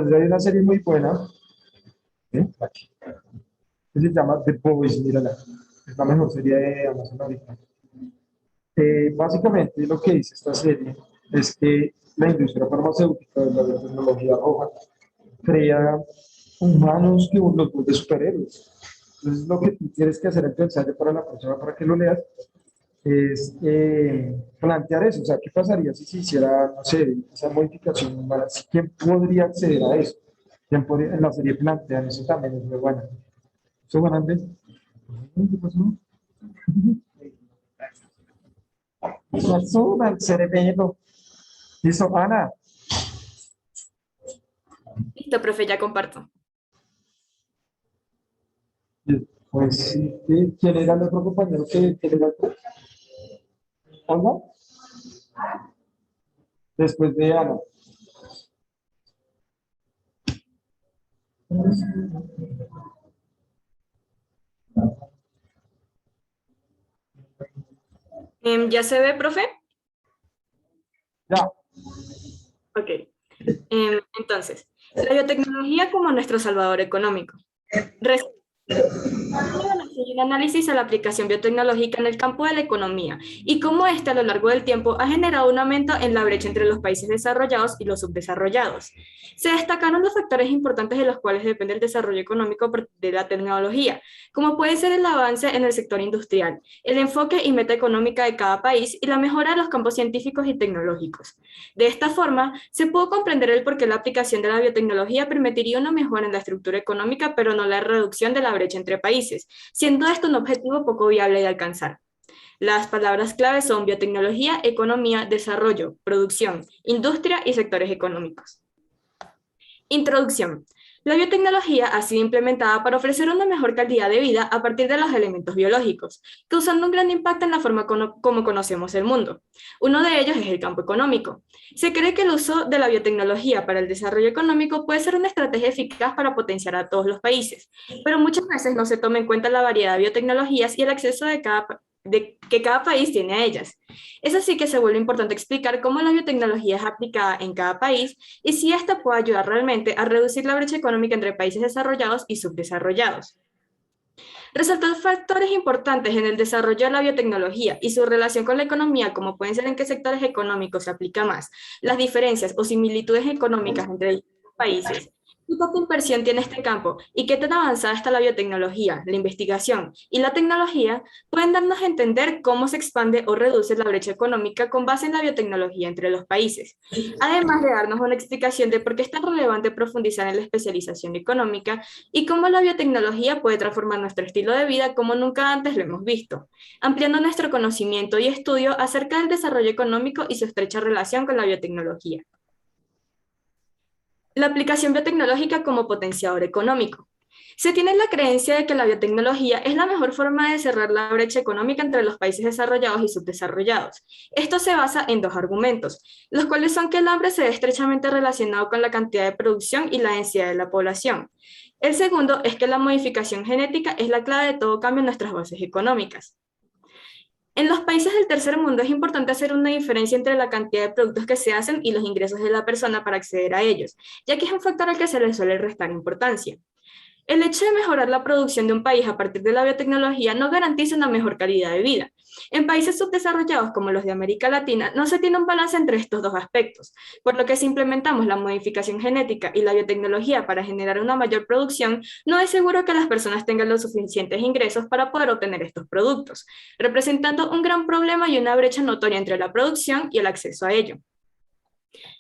Pues hay una serie muy buena, ¿sí? Aquí, que se llama The Boys, mírala. Es la mejor serie de Amazon ahorita. Básicamente lo que dice esta serie es que la industria farmacéutica de la biotecnología roja crea humanos que los vuelve superhéroes. Entonces lo que tú tienes que hacer en tu ensayo para la próxima, para que lo leas, es plantear eso. O sea, ¿qué pasaría si se hiciera, no sé, esa modificación humana? ¿Quién podría acceder a eso? En la serie plantean eso también, es muy bueno. ¿Eso, Juan Andrés? ¿Qué pasó? Eso ayuda al cerebro. Listo, Ana. Listo, profe, ya comparto. Pues sí, ¿quién era el otro compañero que era el otro? Ana? Después de Ana. ¿Ya se ve, profe? Ya. Ok. Entonces, la biotecnología como nuestro salvador económico. Y un análisis a la aplicación biotecnológica en el campo de la economía y cómo éste a lo largo del tiempo ha generado un aumento en la brecha entre los países desarrollados y los subdesarrollados. Se destacaron los factores importantes de los cuales depende el desarrollo económico de la tecnología, como puede ser el avance en el sector industrial, el enfoque y meta económica de cada país y la mejora de los campos científicos y tecnológicos. De esta forma, se pudo comprender el por qué la aplicación de la biotecnología permitiría una mejora en la estructura económica, pero no la reducción de la brecha entre países, siendo esto un objetivo poco viable de alcanzar. Las palabras clave son biotecnología, economía, desarrollo, producción, industria y sectores económicos. Introducción. La biotecnología ha sido implementada para ofrecer una mejor calidad de vida a partir de los elementos biológicos, causando un gran impacto en la forma como conocemos el mundo. Uno de ellos es el campo económico. Se cree que el uso de la biotecnología para el desarrollo económico puede ser una estrategia eficaz para potenciar a todos los países, pero muchas veces no se toma en cuenta la variedad de biotecnologías y el acceso que cada país tiene a ellas. Es así que se vuelve importante explicar cómo la biotecnología es aplicada en cada país y si esta puede ayudar realmente a reducir la brecha económica entre países desarrollados y subdesarrollados. Resaltar factores importantes en el desarrollo de la biotecnología y su relación con la economía, como pueden ser en qué sectores económicos se aplica más, las diferencias o similitudes económicas entre distintos países. ¿Qué tanta inversión tiene este campo y qué tan avanzada está la biotecnología, la investigación y la tecnología? Pueden darnos a entender cómo se expande o reduce la brecha económica con base en la biotecnología entre los países, además de darnos una explicación de por qué es tan relevante profundizar en la especialización económica y cómo la biotecnología puede transformar nuestro estilo de vida como nunca antes lo hemos visto, ampliando nuestro conocimiento y estudio acerca del desarrollo económico y su estrecha relación con la biotecnología. La aplicación biotecnológica como potenciador económico. Se tiene la creencia de que la biotecnología es la mejor forma de cerrar la brecha económica entre los países desarrollados y subdesarrollados. Esto se basa en dos argumentos, los cuales son que el hambre se ve estrechamente relacionado con la cantidad de producción y la densidad de la población. El segundo es que la modificación genética es la clave de todo cambio en nuestras bases económicas. En los países del tercer mundo es importante hacer una diferencia entre la cantidad de productos que se hacen y los ingresos de la persona para acceder a ellos, ya que es un factor al que se le suele restar importancia. El hecho de mejorar la producción de un país a partir de la biotecnología no garantiza una mejor calidad de vida. En países subdesarrollados como los de América Latina no se tiene un balance entre estos dos aspectos, por lo que si implementamos la modificación genética y la biotecnología para generar una mayor producción, no es seguro que las personas tengan los suficientes ingresos para poder obtener estos productos, representando un gran problema y una brecha notoria entre la producción y el acceso a ello.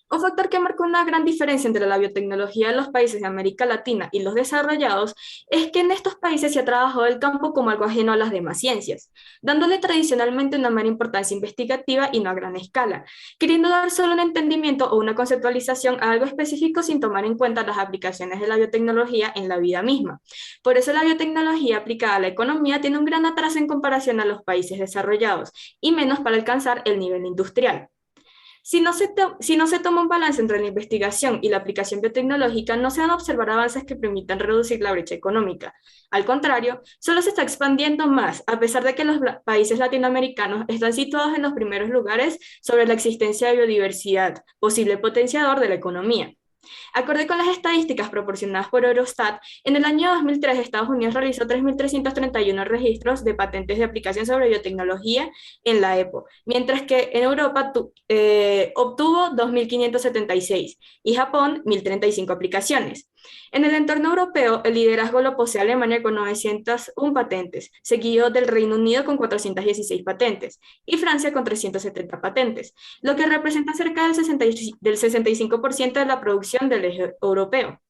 Un factor que marca una gran diferencia entre la biotecnología de los países de América Latina y los desarrollados es que en estos países se ha trabajado el campo como algo ajeno a las demás ciencias, dándole tradicionalmente una mera importancia investigativa y no a gran escala, queriendo dar solo un entendimiento o una conceptualización a algo específico sin tomar en cuenta las aplicaciones de la biotecnología en la vida misma. Por eso la biotecnología aplicada a la economía tiene un gran atraso en comparación a los países desarrollados y menos para alcanzar el nivel industrial. Si no se toma un balance entre la investigación y la aplicación biotecnológica, no se van a observar avances que permitan reducir la brecha económica. Al contrario, solo se está expandiendo más, a pesar de que los países latinoamericanos están situados en los primeros lugares sobre la existencia de biodiversidad, posible potenciador de la economía. Acorde con las estadísticas proporcionadas por Eurostat, en el año 2003 Estados Unidos realizó 3.331 registros de patentes de aplicación sobre biotecnología en la EPO, mientras que en Europa obtuvo 2.576 y Japón 1.035 aplicaciones. En el entorno europeo, el liderazgo lo posee Alemania con 901 patentes, seguido del Reino Unido con 416 patentes y Francia con 370 patentes, lo que representa cerca del 65% de la producción del eje europeo.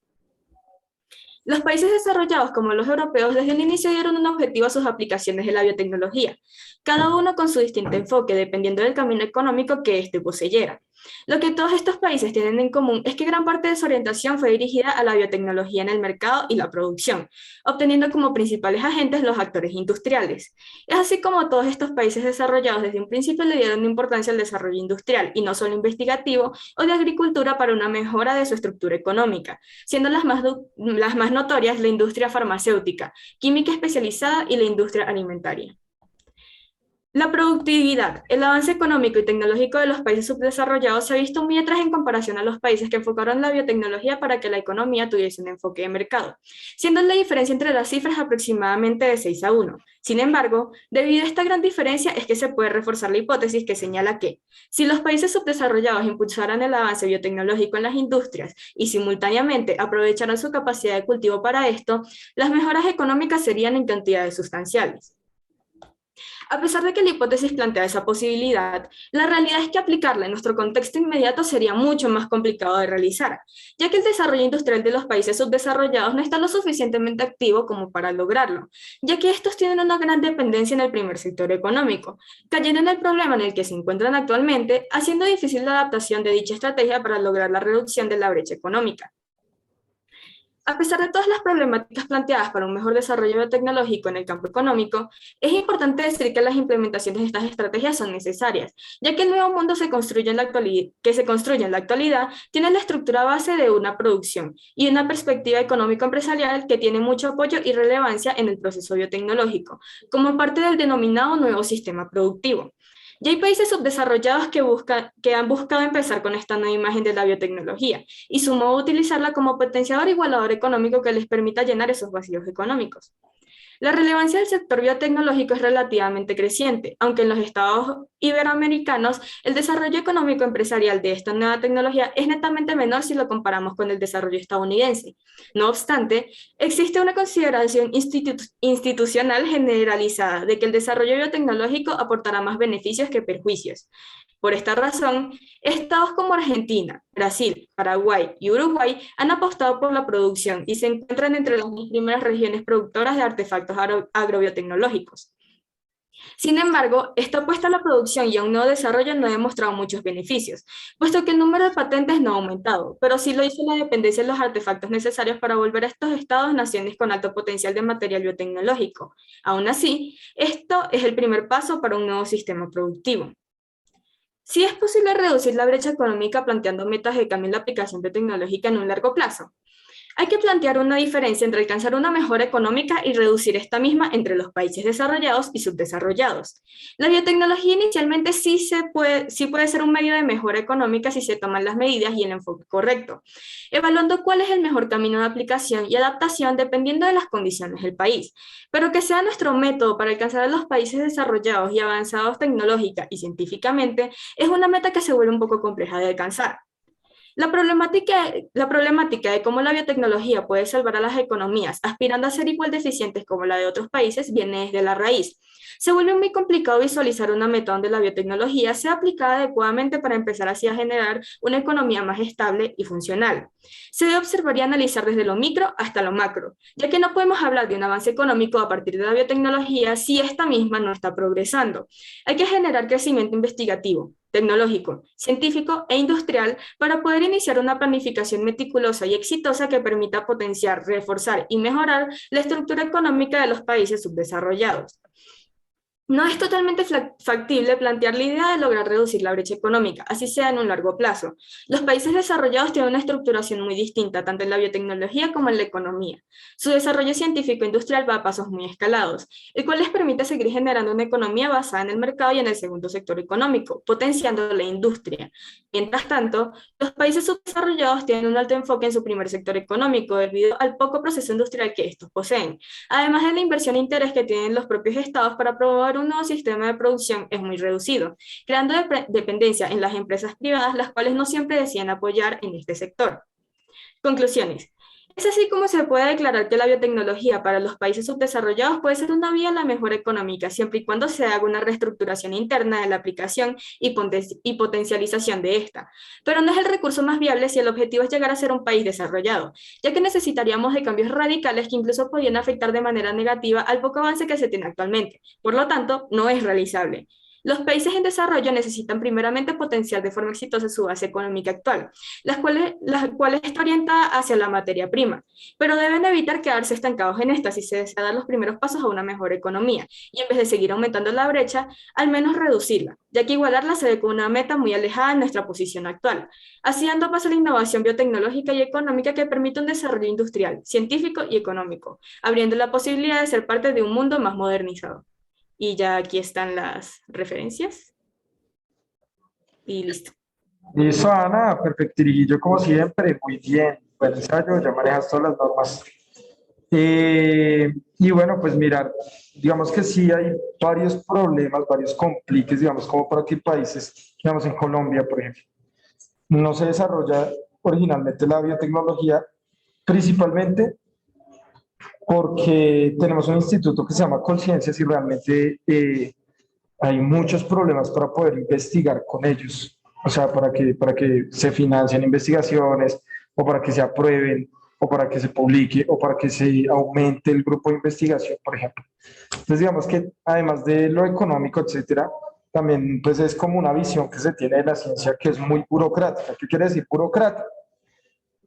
Los países desarrollados como los europeos desde el inicio dieron un objetivo a sus aplicaciones de la biotecnología, cada uno con su distinto enfoque dependiendo del camino económico que éste poseyera. Lo que todos estos países tienen en común es que gran parte de su orientación fue dirigida a la biotecnología en el mercado y la producción, obteniendo como principales agentes los actores industriales. Es así como todos estos países desarrollados desde un principio le dieron importancia al desarrollo industrial y no solo investigativo o de agricultura para una mejora de su estructura económica, siendo las más notorias la industria farmacéutica, química especializada y la industria alimentaria. La productividad, el avance económico y tecnológico de los países subdesarrollados se ha visto muy atrás en comparación a los países que enfocaron la biotecnología para que la economía tuviese un enfoque de mercado, siendo la diferencia entre las cifras aproximadamente de 6-1. Sin embargo, debido a esta gran diferencia es que se puede reforzar la hipótesis que señala que, si los países subdesarrollados impulsaran el avance biotecnológico en las industrias y simultáneamente aprovecharan su capacidad de cultivo para esto, las mejoras económicas serían en cantidades sustanciales. A pesar de que la hipótesis plantea esa posibilidad, la realidad es que aplicarla en nuestro contexto inmediato sería mucho más complicado de realizar, ya que el desarrollo industrial de los países subdesarrollados no está lo suficientemente activo como para lograrlo, ya que estos tienen una gran dependencia en el primer sector económico, cayendo en el problema en el que se encuentran actualmente, haciendo difícil la adaptación de dicha estrategia para lograr la reducción de la brecha económica. A pesar de todas las problemáticas planteadas para un mejor desarrollo tecnológico en el campo económico, es importante decir que las implementaciones de estas estrategias son necesarias, ya que el nuevo mundo que se construye en la actualidad tiene la estructura base de una producción y una perspectiva económico-empresarial que tiene mucho apoyo y relevancia en el proceso biotecnológico, como parte del denominado nuevo sistema productivo. Ya hay países subdesarrollados que han buscado empezar con esta nueva imagen de la biotecnología y su modo de utilizarla como potenciador igualador económico que les permita llenar esos vacíos económicos. La relevancia del sector biotecnológico es relativamente creciente, aunque en los estados iberoamericanos el desarrollo económico empresarial de esta nueva tecnología es netamente menor si lo comparamos con el desarrollo estadounidense. No obstante, existe una consideración institucional generalizada de que el desarrollo biotecnológico aportará más beneficios que perjuicios. Por esta razón, estados como Argentina, Brasil, Paraguay y Uruguay han apostado por la producción y se encuentran entre las primeras regiones productoras de artefactos agrobiotecnológicos. Sin embargo, esta apuesta a la producción y a un nuevo desarrollo no ha demostrado muchos beneficios, puesto que el número de patentes no ha aumentado, pero sí lo hizo la dependencia de los artefactos necesarios para volver a estos estados naciones con alto potencial de material biotecnológico. Aún así, esto es el primer paso para un nuevo sistema productivo. Sí es posible reducir la brecha económica planteando metas de cambio en la aplicación de tecnológica en un largo plazo. Hay que plantear una diferencia entre alcanzar una mejora económica y reducir esta misma entre los países desarrollados y subdesarrollados. La biotecnología inicialmente sí puede ser un medio de mejora económica si se toman las medidas y el enfoque correcto, evaluando cuál es el mejor camino de aplicación y adaptación dependiendo de las condiciones del país, pero que sea nuestro método para alcanzar a los países desarrollados y avanzados tecnológica y científicamente es una meta que se vuelve un poco compleja de alcanzar. La problemática de cómo la biotecnología puede salvar a las economías, aspirando a ser igual de eficientes como la de otros países, viene desde la raíz. Se vuelve muy complicado visualizar una meta donde la biotecnología sea aplicada adecuadamente para empezar así a generar una economía más estable y funcional. Se debe observar y analizar desde lo micro hasta lo macro, ya que no podemos hablar de un avance económico a partir de la biotecnología si esta misma no está progresando. Hay que generar crecimiento investigativo, tecnológico, científico e industrial para poder iniciar una planificación meticulosa y exitosa que permita potenciar, reforzar y mejorar la estructura económica de los países subdesarrollados. No es totalmente factible plantear la idea de lograr reducir la brecha económica, así sea en un largo plazo. Los países desarrollados tienen una estructuración muy distinta, tanto en la biotecnología como en la economía. Su desarrollo científico-industrial va a pasos muy escalados, el cual les permite seguir generando una economía basada en el mercado y en el segundo sector económico, potenciando la industria. Mientras tanto, los países subdesarrollados tienen un alto enfoque en su primer sector económico debido al poco proceso industrial que estos poseen. Además de la inversión e interés que tienen los propios estados para promover un nuevo sistema de producción es muy reducido, creando dependencia en las empresas privadas, las cuales no siempre deciden apoyar en este sector. Conclusiones. Es así como se puede declarar que la biotecnología para los países subdesarrollados puede ser una vía a la mejora económica, siempre y cuando se haga una reestructuración interna de la aplicación y potencialización de esta. Pero no es el recurso más viable si el objetivo es llegar a ser un país desarrollado, ya que necesitaríamos de cambios radicales que incluso podrían afectar de manera negativa al poco avance que se tiene actualmente. Por lo tanto, no es realizable. Los países en desarrollo necesitan primeramente potenciar de forma exitosa su base económica actual, la cual está orientada hacia la materia prima, pero deben evitar quedarse estancados en esta si se desea dar los primeros pasos a una mejor economía, y en vez de seguir aumentando la brecha, al menos reducirla, ya que igualarla se ve como una meta muy alejada de nuestra posición actual, así dando paso a la innovación biotecnológica y económica que permite un desarrollo industrial, científico y económico, abriendo la posibilidad de ser parte de un mundo más modernizado. Y ya aquí están las referencias. Y listo. Listo, Ana, perfectirillo como siempre, muy bien. Buen ensayo, ya manejas todas las normas. Y bueno, pues mirar, digamos que sí hay varios problemas, varios compliques, digamos, como para que países, digamos en Colombia, por ejemplo, no se desarrolla originalmente la biotecnología, principalmente porque tenemos un instituto que se llama Colciencias y realmente hay muchos problemas para poder investigar con ellos, o sea, para que se financien investigaciones o para que se aprueben o para que se publique o para que se aumente el grupo de investigación, por ejemplo. Entonces, digamos que además de lo económico, etcétera, también pues es como una visión que se tiene de la ciencia que es muy burocrática. ¿Qué quiere decir burocrática?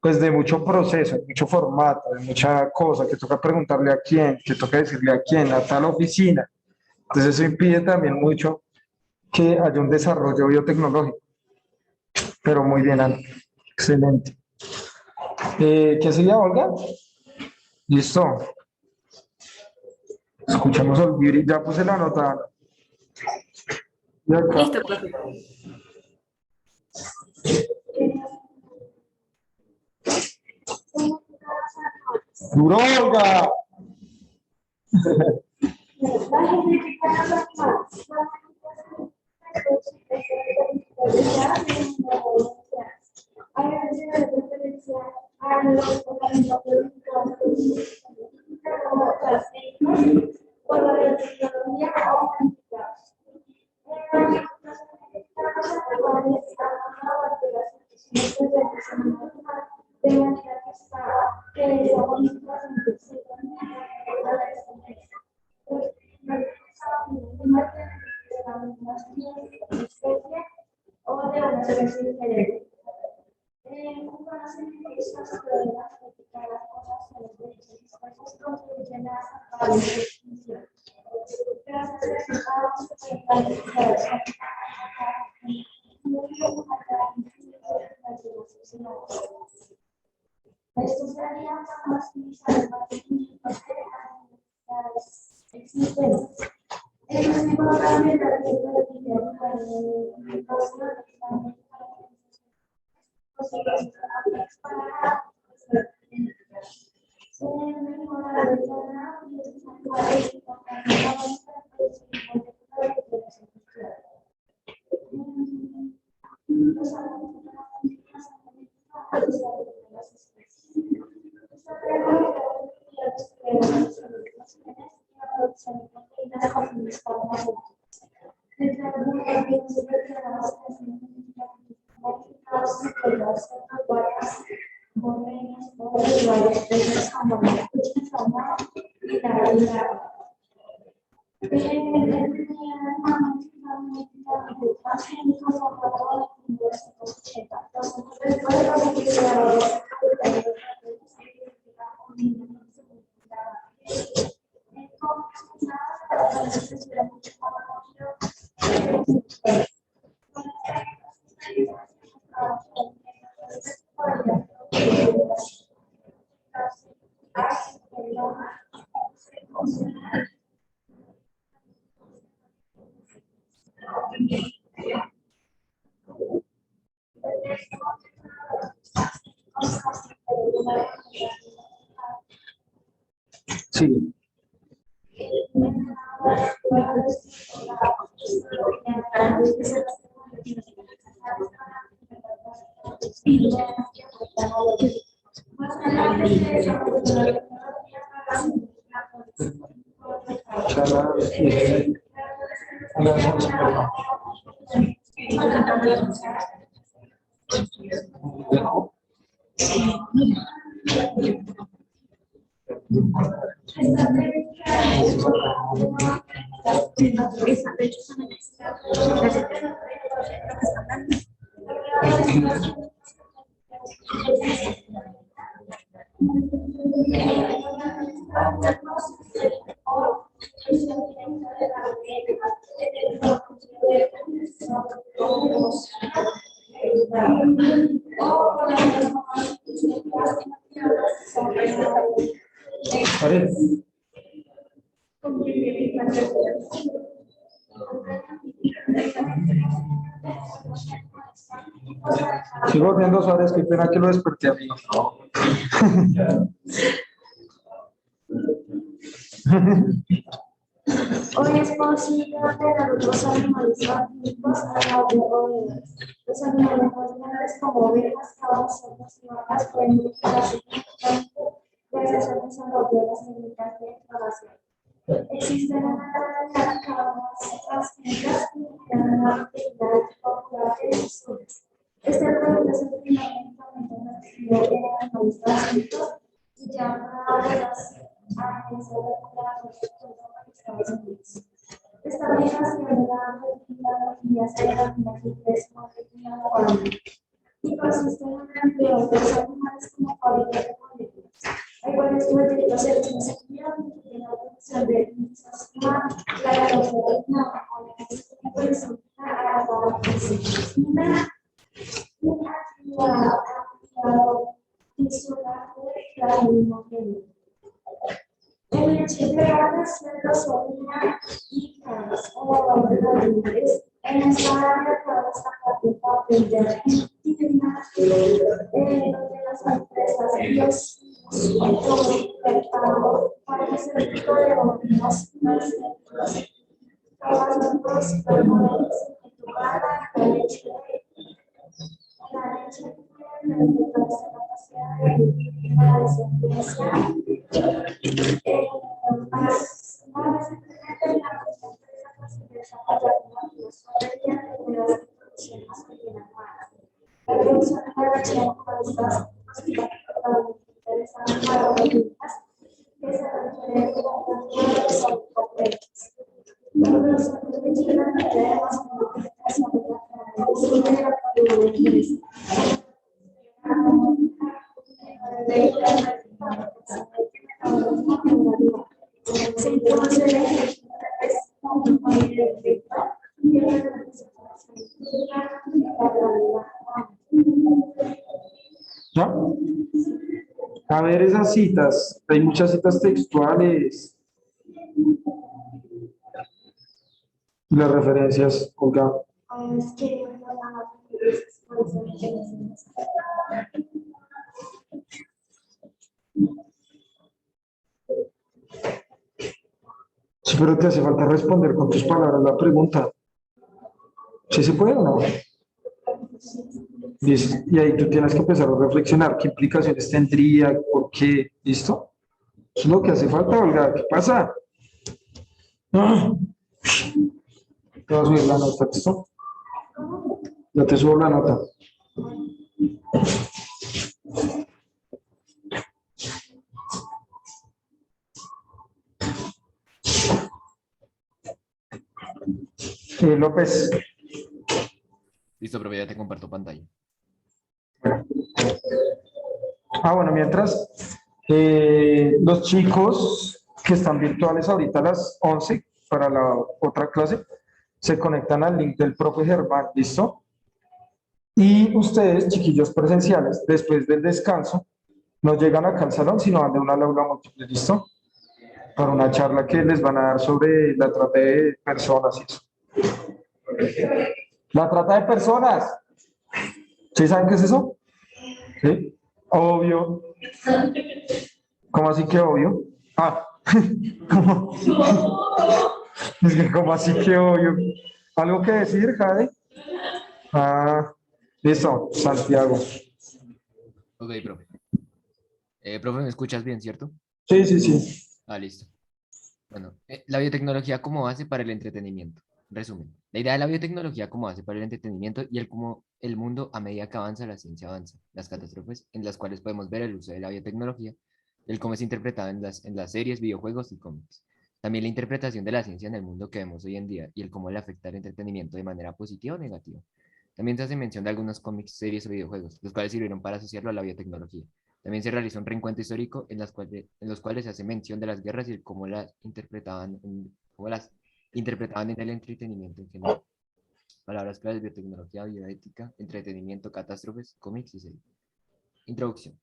Pues de mucho proceso, de mucho formato, de mucha cosa, que toca preguntarle a quién, que toca decirle a quién, a tal oficina. Entonces eso impide también mucho que haya un desarrollo biotecnológico. Pero muy bien, Ana. Excelente. ¿Qué sería, Olga? Listo. Escuchamos al Giri. Ya puse la nota. Y acá. Listo, profe. ¡Duro, Olga! Sí. Sigo viendo Suárez, qué pena que lo desperté, amigo. Hoy es posible ordenar otros animales magníficos a la de roedores. Los animales más grandes como ovejas, cabras, cerdos y vacas pueden multiplicarse gracias al desarrollo de las técnicas de exploración. Existen una gran de cabras transgénicas que generan una actividad popular de estudios. Este proyecto es el primer medicamento nacido en animales transgénicos y llama a las agencias de regulación de Estados Unidos. Esta aplicación de la tecnología se denomina CRISPR y consiste en un empleo de los animales como fábricas de moléculas. Hay varios métodos de seguridad que la producción de insectos humanos, la elaboración de una molécula a una actividad visual de la misma medida. El leche de vacas, cerdos, ovina y cabras o animales en esta área para destacar el papel de Argentina, donde las empresas y los mercados para el servicio de ovinas cabras, supermodelos, la leche de la capacidad de la desempeñación. ¿Ya? A ver esas citas, hay muchas citas textuales. Las referencias, Olga. Sí, pero te hace falta responder con tus palabras la pregunta. ¿Sí se puede o no? Listo. Y ahí tú tienes que empezar a reflexionar qué implicaciones tendría, por qué, ¿listo? Eso es lo que hace falta, Olga. ¿Qué pasa? Ah. Te voy a subir la nota, ¿listo? Ya te subo la nota. López. Listo, profe, ya te comparto pantalla. Bueno, mientras, los chicos que están virtuales ahorita a las 11 para la otra clase, se conectan al link del profe Germán, ¿listo? Y ustedes, chiquillos presenciales, después del descanso, no llegan acá al salón, sino van de una al aula múltiple, ¿listo? Para una charla que les van a dar sobre la trata de personas y eso. La trata de personas. ¿Sí saben qué es eso? ¿Sí? Obvio. ¿Cómo así que obvio? Ah, ¿cómo? Es que ¿cómo así que obvio? ¿Algo que decir, Jade? Ah, listo, Santiago. Ok, profe. Profe, ¿me escuchas bien, cierto? Sí, sí, sí. Ah, listo. Bueno, la biotecnología como base para el entretenimiento. Resumen, la idea de la biotecnología como base para el entretenimiento y el cómo el mundo a medida que avanza, la ciencia avanza. Las catástrofes en las cuales podemos ver el uso de la biotecnología, el cómo es interpretada en las series, videojuegos y cómics. También la interpretación de la ciencia en el mundo que vemos hoy en día y el cómo le afecta el entretenimiento de manera positiva o negativa. También se hace mención de algunos cómics, series o videojuegos, los cuales sirvieron para asociarlo a la biotecnología. También se realizó un reencuentro histórico en los cuales se hace mención de las guerras y el cómo las interpretaban en el entretenimiento en general. Palabras claves: biotecnología, bioética, entretenimiento, catástrofes, cómics y series. Introducción.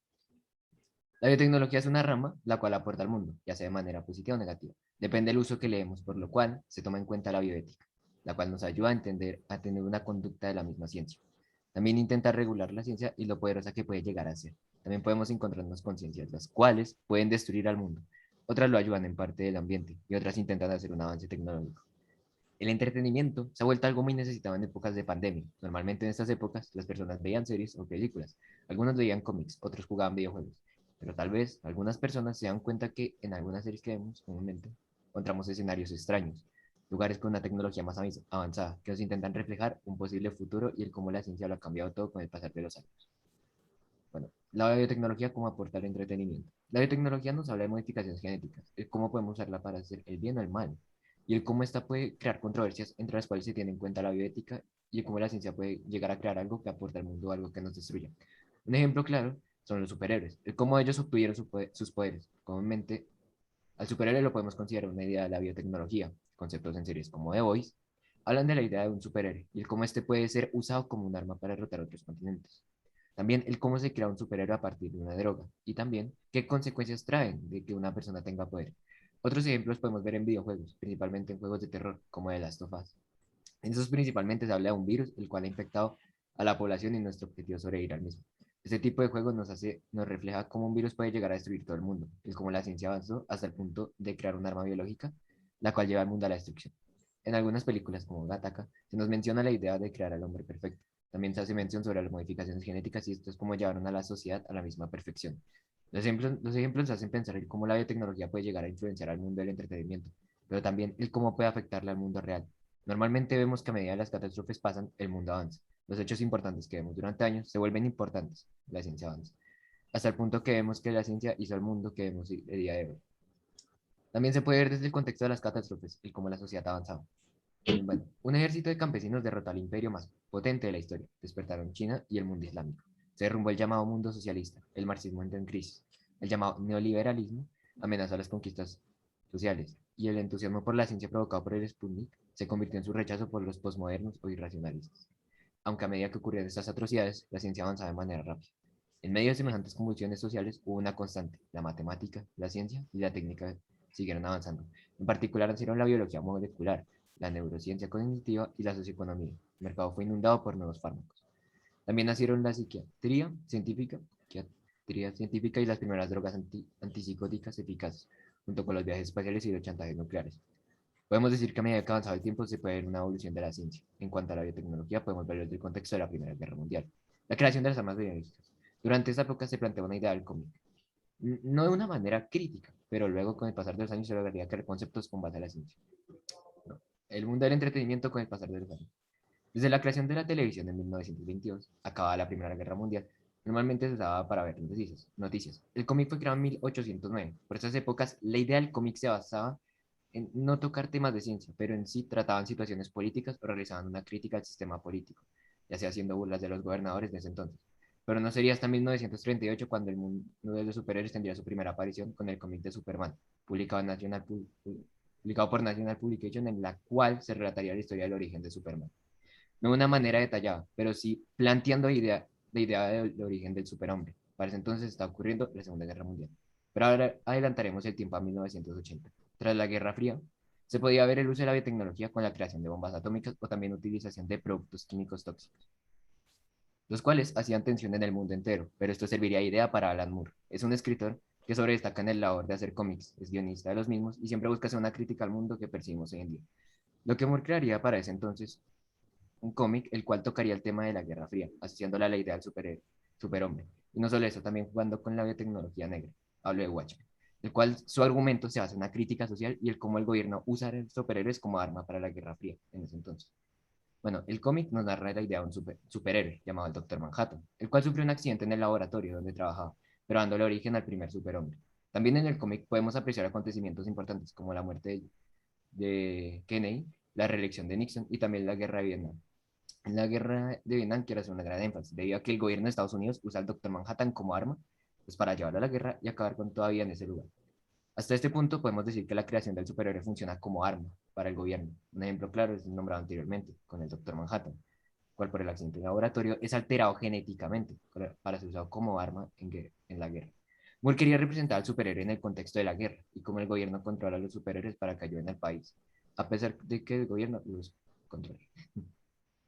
La biotecnología es una rama la cual aporta al mundo, ya sea de manera positiva o negativa. Depende del uso que le demos, por lo cual se toma en cuenta la bioética, la cual nos ayuda a entender, a tener una conducta de la misma ciencia. También intenta regular la ciencia y lo poderosa que puede llegar a ser. También podemos encontrarnos con ciencias, las cuales pueden destruir al mundo. Otras lo ayudan en parte del ambiente y otras intentan hacer un avance tecnológico. El entretenimiento se ha vuelto algo muy necesitado en épocas de pandemia. Normalmente en estas épocas las personas veían series o películas. Algunos veían cómics, otros jugaban videojuegos. Pero tal vez algunas personas se dan cuenta que en algunas series que vemos comúnmente encontramos escenarios extraños, lugares con una tecnología más avanzada, que nos intentan reflejar un posible futuro y el cómo la ciencia lo ha cambiado todo con el pasar de los años. Bueno, la biotecnología como aporta al entretenimiento. La biotecnología nos habla de modificaciones genéticas, el cómo podemos usarla para hacer el bien o el mal, y el cómo esta puede crear controversias entre las cuales se tiene en cuenta la bioética y el cómo la ciencia puede llegar a crear algo que aporte al mundo algo que nos destruya. Un ejemplo claro son los superhéroes, el cómo ellos obtuvieron sus poderes. Comúnmente, al superhéroe lo podemos considerar una idea de la biotecnología. Conceptos en series como The Voice hablan de la idea de un superhéroe y el cómo este puede ser usado como un arma para derrotar otros continentes. También el cómo se crea un superhéroe a partir de una droga. Y también qué consecuencias traen de que una persona tenga poder. Otros ejemplos podemos ver en videojuegos, principalmente en juegos de terror, como The Last of Us. En esos principalmente se habla de un virus, el cual ha infectado a la población y nuestro objetivo es sobrevivir al mismo. Este tipo de juegos nos refleja cómo un virus puede llegar a destruir todo el mundo, y cómo la ciencia avanzó hasta el punto de crear un arma biológica, la cual lleva al mundo a la destrucción. En algunas películas, como Gattaca, se nos menciona la idea de crear al hombre perfecto. También se hace mención sobre las modificaciones genéticas y esto es cómo llevaron a la sociedad a la misma perfección. Los ejemplos hacen pensar en cómo la biotecnología puede llegar a influenciar al mundo del entretenimiento, pero también el cómo puede afectarle al mundo real. Normalmente vemos que a medida que las catástrofes pasan, el mundo avanza. Los hechos importantes que vemos durante años se vuelven importantes, la ciencia avanza, hasta el punto que vemos que la ciencia hizo el mundo que vemos el día de hoy. También se puede ver desde el contexto de las catástrofes y cómo la sociedad ha avanzado. Bueno, un ejército de campesinos derrotó al imperio más potente de la historia, despertaron China y el mundo islámico. Se derrumbó el llamado mundo socialista, el marxismo entró en crisis, el llamado neoliberalismo amenazó las conquistas sociales y el entusiasmo por la ciencia provocado por el Sputnik se convirtió en su rechazo por los posmodernos o irracionalistas. Aunque a medida que ocurrían estas atrocidades, la ciencia avanzaba de manera rápida. En medio de semejantes convulsiones sociales hubo una constante: la matemática, la ciencia y la técnica siguieron avanzando. En particular nacieron la biología molecular, la neurociencia cognitiva y la socioeconomía. El mercado fue inundado por nuevos fármacos. También nacieron la psiquiatría científica y las primeras drogas antipsicóticas eficaces, junto con los viajes espaciales y los chantajes nucleares. Podemos decir que a medida que avanzaba el tiempo se puede ver una evolución de la ciencia. En cuanto a la biotecnología, podemos verlo desde el contexto de la Primera Guerra Mundial. La creación de las armas biológicas. Durante esta época se planteó una idea del cómic. No de una manera crítica, pero luego con el pasar de los años se lograría crear conceptos con base a la ciencia. No. El mundo del entretenimiento con el pasar de los años. Desde la creación de la televisión en 1922, acabada la Primera Guerra Mundial, normalmente se usaba para ver noticias. El cómic fue creado en 1809. Por esas épocas, la idea del cómic se basaba en no tocar temas de ciencia, pero en sí trataban situaciones políticas o realizaban una crítica al sistema político, ya sea haciendo burlas de los gobernadores de ese entonces. Pero no sería hasta 1938 cuando el mundo de los superhéroes tendría su primera aparición con el cómic de Superman, publicado, publicado por National Publication, en la cual se relataría la historia del origen de Superman. No de una manera detallada, pero sí planteando la idea del origen del superhombre. Para ese entonces está ocurriendo la Segunda Guerra Mundial. Pero ahora adelantaremos el tiempo a 1980. Tras la Guerra Fría, se podía ver el uso de la biotecnología con la creación de bombas atómicas o también utilización de productos químicos tóxicos. los cuales hacían tensión en el mundo entero, pero esto serviría de idea para Alan Moore. Es un escritor que sobredestaca en el labor de hacer cómics, es guionista de los mismos y siempre busca hacer una crítica al mundo que percibimos hoy en día. Lo que Moore crearía para ese entonces un cómic el cual tocaría el tema de la Guerra Fría, asociándola a la idea del superhombre. Y no solo eso, también jugando con la biotecnología negra. Hablo de Watchmen, el cual su argumento se basa en una crítica social y el cómo el gobierno usa a los superhéroes como arma para la Guerra Fría en ese entonces. Bueno, el cómic nos narra la idea de un superhéroe llamado el Doctor Manhattan, el cual sufrió un accidente en el laboratorio donde trabajaba, pero dándole origen al primer superhombre. También en el cómic podemos apreciar acontecimientos importantes como la muerte de Kennedy, la reelección de Nixon y también la guerra de Vietnam. En la guerra de Vietnam quiero hacer una gran énfasis, debido a que el gobierno de Estados Unidos usa al Doctor Manhattan como arma pues, para llevarlo a la guerra y acabar con toda vida en ese lugar. Hasta este punto podemos decir que la creación del superhéroe funciona como arma para el gobierno. Un ejemplo claro es el nombrado anteriormente, con el Doctor Manhattan, cual por el accidente de laboratorio es alterado genéticamente para ser usado como arma en la guerra. Moore quería representar al superhéroe en el contexto de la guerra y cómo el gobierno controla a los superhéroes para que ayuden al país, a pesar de que el gobierno los controla.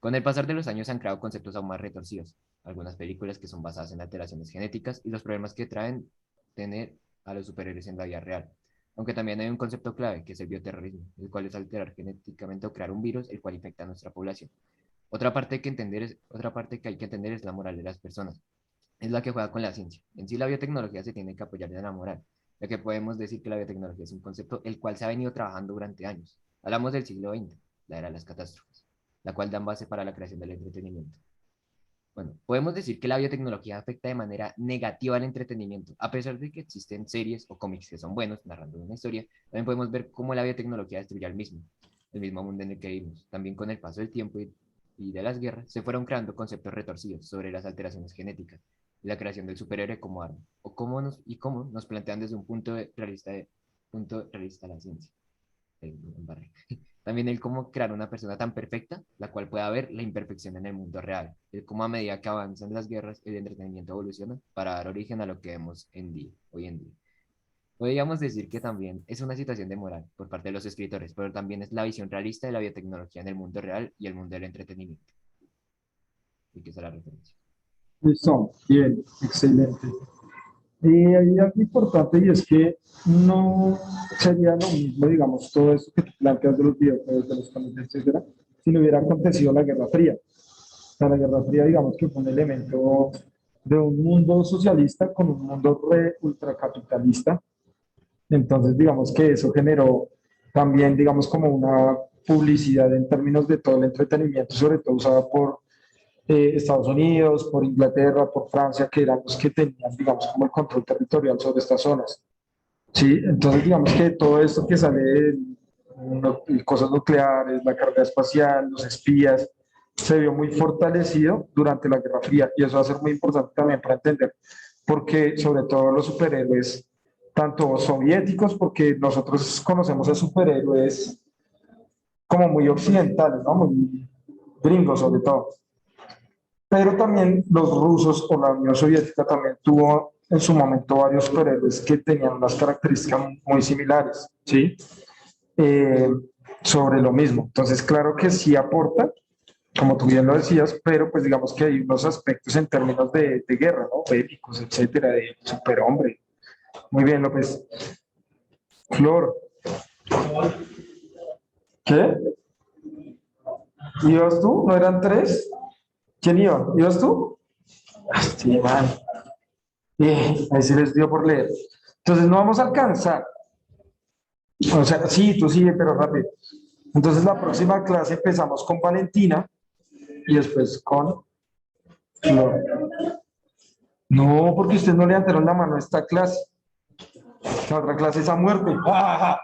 Con el pasar de los años se han creado conceptos aún más retorcidos, algunas películas que son basadas en alteraciones genéticas y los problemas que traen tener a los superhéroes en la vida real. Aunque también hay un concepto clave, que es el bioterrorismo, el cual es alterar genéticamente o crear un virus el cual infecta a nuestra población. Otra parte que hay que entender es la moral de las personas. Es la que juega con la ciencia. En sí, la biotecnología se tiene que apoyar en la moral, ya que podemos decir que la biotecnología es un concepto el cual se ha venido trabajando durante años. Hablamos del siglo XX, la era de las catástrofes, la cual dan base para la creación del entretenimiento. Bueno, podemos decir que la biotecnología afecta de manera negativa al entretenimiento. A pesar de que existen series o cómics que son buenos, narrando una historia, también podemos ver cómo la biotecnología destruye el mismo mundo en el que vivimos. También con el paso del tiempo y de las guerras, se fueron creando conceptos retorcidos sobre las alteraciones genéticas y la creación del superhéroe como arma, o cómo nos plantean desde un punto realista la ciencia. También el cómo crear una persona tan perfecta, la cual pueda ver la imperfección en el mundo real. El cómo a medida que avanzan las guerras, el entretenimiento evoluciona para dar origen a lo que vemos hoy en día. Podríamos decir que también es una situación de moral por parte de los escritores, pero también es la visión realista de la biotecnología en el mundo real y el mundo del entretenimiento. Y que esa es la referencia. Listo, bien, excelente. Hay algo importante y es que no sería lo mismo, digamos, todo eso que tú planteas de los videojuegos, de los cómics, etcétera, si no hubiera acontecido la Guerra Fría. O sea, la Guerra Fría, digamos que fue un elemento de un mundo socialista con un mundo re ultracapitalista. Entonces, digamos que eso generó también, digamos, como una publicidad en términos de todo el entretenimiento, sobre todo usada por Estados Unidos, por Inglaterra, por Francia, que eran los que tenían, digamos, como el control territorial sobre estas zonas. Sí, entonces digamos que todo esto que sale de cosas nucleares, la carga espacial, los espías, se vio muy fortalecido durante la Guerra Fría y eso va a ser muy importante también para entender porque sobre todo los superhéroes, tanto soviéticos, porque nosotros conocemos a superhéroes como muy occidentales, ¿no? Muy gringos sobre todo, pero también los rusos o la Unión Soviética también tuvo en su momento varios superhéroes que tenían unas características muy similares, ¿sí? Eh, sobre lo mismo. Entonces, claro que sí aporta, como tú bien lo decías, pero pues digamos que hay unos aspectos en términos de guerra, ¿no? Bélicos, etcétera, de superhombre. Muy bien, López. Flor. ¿Qué? ¿Ibas tú? ¿No eran tres? ¿Quién iba? ¿Ibas tú? Sí, man. Ahí sí les dio por leer. Entonces no vamos a alcanzar. O sea, sí, tú sigue, pero rápido. Entonces la próxima clase empezamos con Valentina y después con Flor. No, porque ustedes no levantaron la mano a esta clase. La otra clase es a muerte. ¡Ah!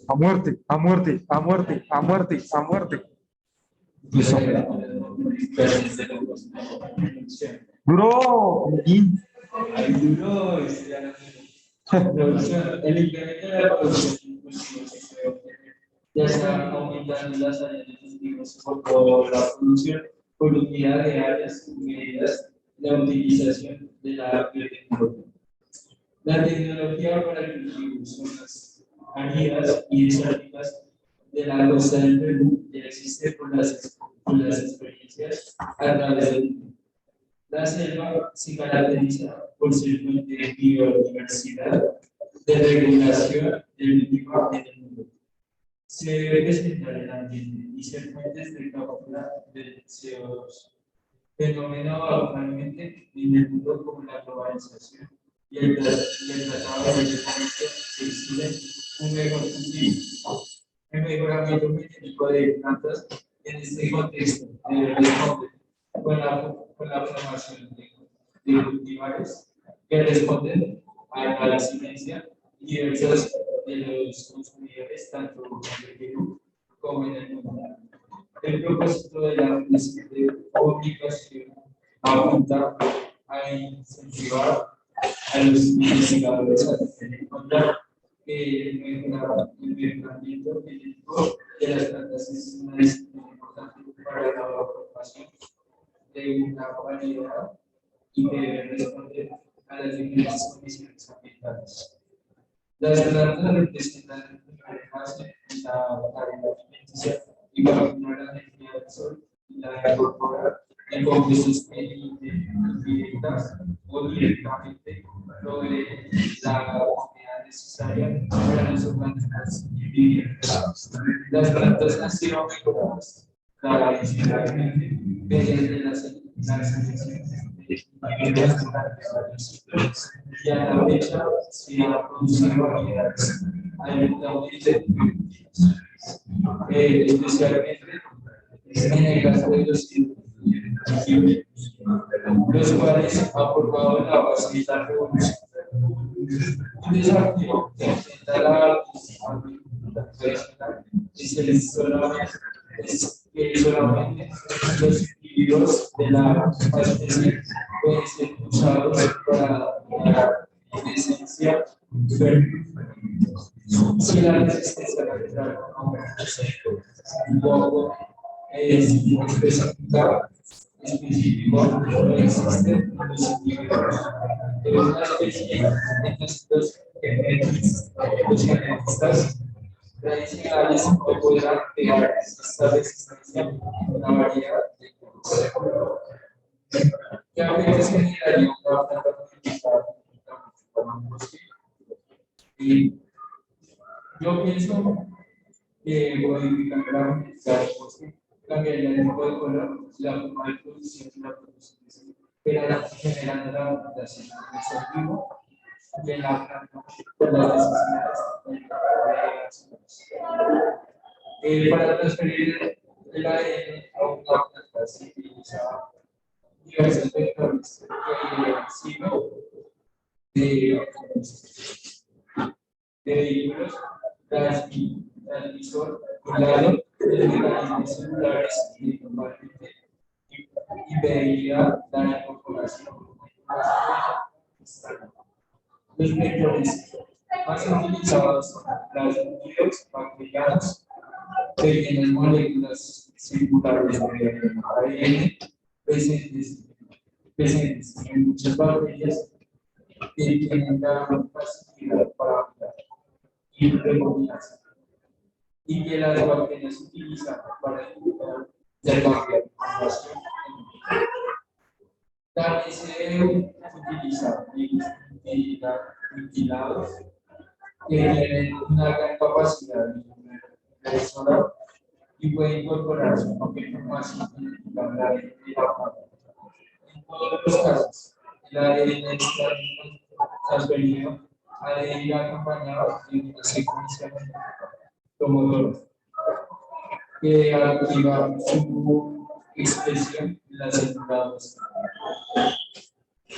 A muerte, a muerte, a muerte, a muerte, a muerte. Listo. Duro. El incremento de la producción de cultivos ya está aumentando las áreas de cultivos por la producción por unidad de áreas medidas la utilización de la biotecnología. La tecnología para el cultivo son las áridas y desérticas de la costa del Perú que existe por las experiencias a través del tiempo. La selva se caracteriza por ser fuente de biodiversidad, de regulación del clima en el mundo. Se debe respetar el ambiente y ser fuentes de captura del CO2. Fenómeno actualmente en el mundo como la globalización y el tratado de libre comercio se exhiben un mejoramiento genético de plantas en este contexto debe responder con la formación de cultivares que responden a la exigencia diversas de los consumidores, tanto en el Perú como en el mundo. El propósito de la presente publicación apunta a incentivar a los investigadores a encontrar que el mejoramiento genético de las plantas es una disciplina importante para la formación de una variedad y que debe responder a las diferentes condiciones ambientales. Las plantas representan la primera fase en la cadena alimenticia y capturan la energía del sol y la incorporan en compuestos indirectas o directamente proveen la comida necesaria para los organismos vivientes. Las plantas han sido mejoradas tradicionalmente mediante las selecciones y a la fecha se han producido variedades altamente productivas, especialmente en el caso de los científicos, los cuales han formado la base de la revolución. Un desafío que enfrenta la tradicional es que solamente los individuos de la especie pueden ser usados para la esencia si la resistencia natural un poco es específico no existe en los individuos. Es una especie los genetistas tradicionales no podrán crear esta resistencia en una variedad de cosas. Que a veces generaría una planta modificada para un bosque. Y yo pienso que modificar la genética del bosque cambiaría el tipo de color, la forma de producción y la producción, pero generando la adaptación del ser vivo y en la planta por las necesidades de las para transferir el ADN a una planta se utiliza diversos vectores de vehículos, transmisor, colado, de mecanismos celulares y normalmente impediría la incorporación los vectores más utilizados son plasmídeos bacterianos que tienen moléculas circulares de ADN presentes en muchas bacterias que tienen la facilidad para y recombinarse y que las bacterias utilizan para intercambiar información. También se utilizan ventilados que tienen una gran capacidad de solar y pueden incorporar su propia información identificada de la planta. En todos los casos, el ADN es transferido a ir acompañado de una secuencia promotora que activa su expresión en las células.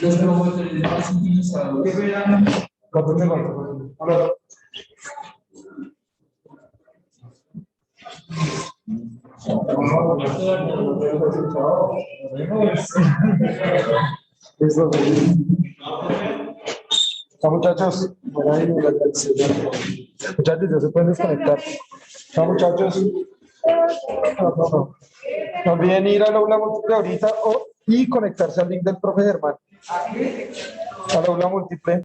Los promotores más utilizados. Chao, muchachos. Muchachos, ya se pueden desconectar. Chao, muchachos. No olviden ir al aula múltiple ahorita y conectarse al link del profe Germán. Al aula múltiple.